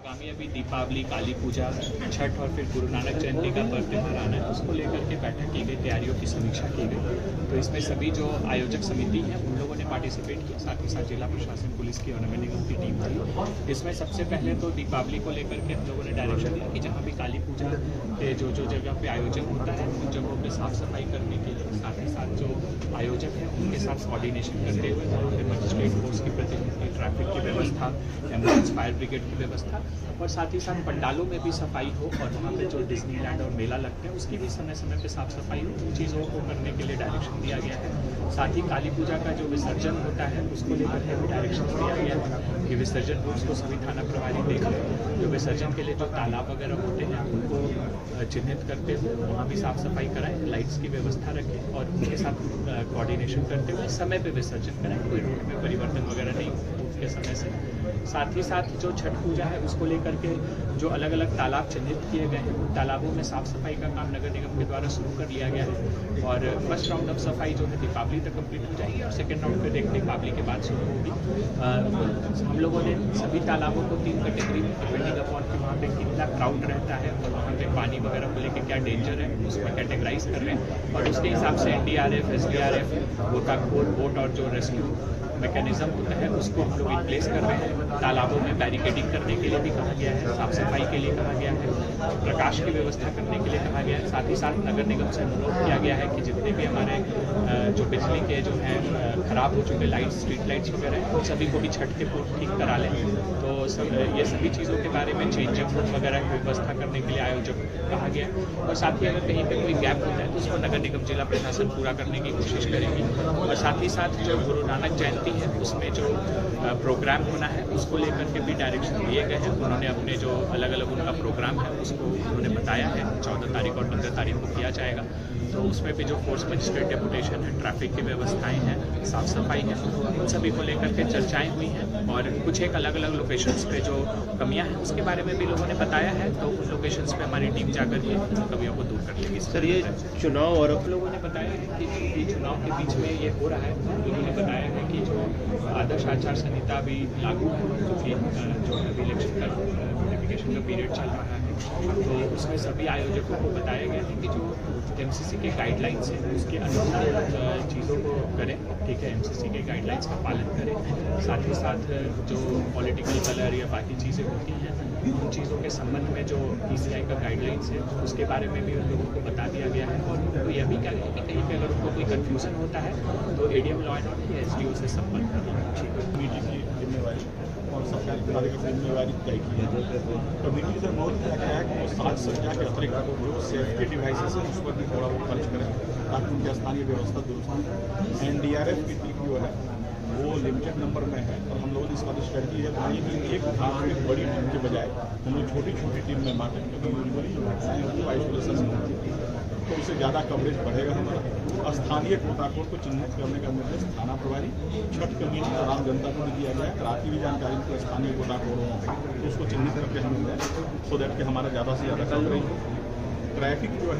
आगामी अभी दीपावली, काली पूजा, छठ और फिर गुरु नानक जयंती का पर्व त्यौहार आना है, उसको लेकर के बैठक की गई, तैयारियों की समीक्षा की गई। तो इसमें सभी जो आयोजक समिति है उन लोगों ने पार्टिसिपेट किया, साथ ही साथ जिला प्रशासन, पुलिस की और नगर निगम की टीम थी। इसमें सबसे पहले तो दीपावली को लेकर के हम लोगों ने डायरेक्शन दिया कि जहाँ भी काली पूजा के जो जगह पे आयोजन होता है उन जगहों पर साफ सफाई करने के लिए, साथ ही साथ जो आयोजक हैं उनके साथ कोऑर्डिनेशन करते हुए वहाँ पर मजिस्ट्रेट फोर्स की प्रतिनिधि, ट्रैफिक की व्यवस्था, एम्बुलेंस, फायर ब्रिगेड की व्यवस्था और साथ ही साथ पंडालों में भी सफाई हो और वहाँ पे जो डिज्नीलैंड और मेला लगते हैं उसकी भी समय समय पे साफ सफाई हो, उन चीज़ों को करने के लिए डायरेक्शन दिया गया है। साथ ही काली पूजा का जो विसर्जन होता है उसको लेकर के भी डायरेक्शन दिया गया है कि विसर्जन रूट्स को सभी थाना प्रभारी देख लें। जो विसर्जन के लिए जो तालाब वगैरह होते हैं उनको चिन्हित करते हुए वहाँ भी साफ सफाई कराएं, लाइट्स की व्यवस्था रखें और उनके साथ कोऑर्डिनेशन करते हुए समय पे विसर्जन कराएं, कोई रूट में परिवर्तन वगैरह नहीं हो के समय से। साथ ही साथ जो छठ पूजा है उसको लेकर के जो अलग अलग तालाब चिन्हित किए गए हैं उन तालाबों में साफ सफाई का काम नगर निगम के द्वारा शुरू कर लिया गया है और फर्स्ट राउंड ऑफ सफाई जो है दीपावली तक कंप्लीट हो जाएगी और सेकेंड राउंड फिर एक दीपावली के बाद शुरू होगी। हम लोगों ने सभी तालाबों को 3 कैटेगरी में डिपेंडिंग अपॉन कि वहाँ पे कितना क्राउड रहता है और वहाँ पे पानी वगैरह को लेकर क्या डेंजर है उसमें कैटेगराइज कर रहे हैं और उसके हिसाब से NDRF, SDRF, गोताखोर, बोट और जो रेस्क्यू मैकेनिज्म होता है उसको हम लोग इन प्लेस कर रहे हैं। तालाबों में बैरिकेडिंग करने के लिए भी कहा गया है, साफ सफाई के लिए कहा गया है, प्रकाश की व्यवस्था करने के लिए कहा गया है। साथ ही साथ नगर निगम से अनुरोध किया गया है कि जितने भी हमारे जो बिजली के जो हैं खराब हो चुके लाइट्स, स्ट्रीट लाइट्स वगैरह हैं उन सभी को भी छठ के पूर्व ठीक करा लें। तो ये सभी चीज़ों के बारे में चेंजिंग रूम वगैरह की व्यवस्था करने के लिए आयोजक कहा गया है और साथ ही अगर कहीं पे कोई गैप होता है तो उसको नगर निगम जिला प्रशासन पूरा करने की कोशिश करेगी। और साथ ही साथ जो गुरु नानक जयंती है उसमें जो प्रोग्राम होना है उसको लेकर के भी डायरेक्शन दिए गए हैं। उन्होंने अपने जो अलग अलग उनका प्रोग्राम है उसको उन्होंने बताया है 14 तारीख और 15 तारीख को किया जाएगा। तो उसमें भी जो फोर्स मजिस्ट्रेट डेपुटेशन है, ट्रैफिक की व्यवस्थाएं हैं, साफ सफाई है, उन सभी को लेकर के चर्चाएं हुई हैं और कुछ एक अलग अलग लोकेशंस पे जो कमियां हैं उसके बारे में भी लोगों ने बताया है। तो उन लोकेशंस पे हमारी टीम जाकर के उन कमियों को दूर कर लेगी। सर ये चुनाव और लोगों ने बताया है कि चुनाव के बीच में ये हो रहा है। लोगों ने बताया है कि जो आदर्श आचार संहिता भी लागू है, जो अभी इलेक्शन का नोटिफिकेशन का पीरियड चल रहा है, तो उसमें सभी आयोजकों को बताया गया है कि जो MCC के गाइडलाइंस हैं उसके अनुसार चीज़ों को करें। ठीक है, MCC के गाइडलाइंस का पालन करें। साथ ही साथ जो पॉलिटिकल कलर या बाकी चीज़ें होती हैं उन चीज़ों के संबंध में जो PCI का गाइडलाइंस है उसके बारे में भी उन लोगों को बता दिया गया है। और उनको यह भी कहा गया है कि कहीं पर अगर उनको कोई कन्फ्यूज़न होता है तो ADM लॉ एंड ऑर्डर या SDO से संपर्क करना। कमेटी की जिम्मेवारी और सरकारी अधिकारी की जिम्मेवारी तय की है। कमेटी से बहुत किया गया है कि वो साज सज्जा के अतिरिक्त जो सेफ्टी डिवाइसेस हैं उस पर भी थोड़ा बहुत खर्च करें ताकि उनकी स्थानीय व्यवस्था दुरुस्त हो। NDRF की टीम जो है वो लिमिटेड नंबर में है और हम लोगों ने इस बात स्ट्रेटजी है बनाई कि एक धार्मिक बड़ी टीम के बजाय हम लोग छोटी छोटी टीम में बांटें, क्योंकि यूजुअली जो घटनाएं होती है आइसोलेशन में होती है तो उससे ज़्यादा कवरेज बढ़ेगा हमारा। स्थानीय गोताखोर को चिन्हित करने का निर्देश थाना प्रभारी, छठ कमेटी और आम जनता को भी दिया गया है। रात की भी जानकारी को स्थानीय गोताखोरों तो उसको चिन्हित करके हम दें सो दैट कि हमारा ज़्यादा से ज़्यादा कवरेज। ट्रैफिक जो है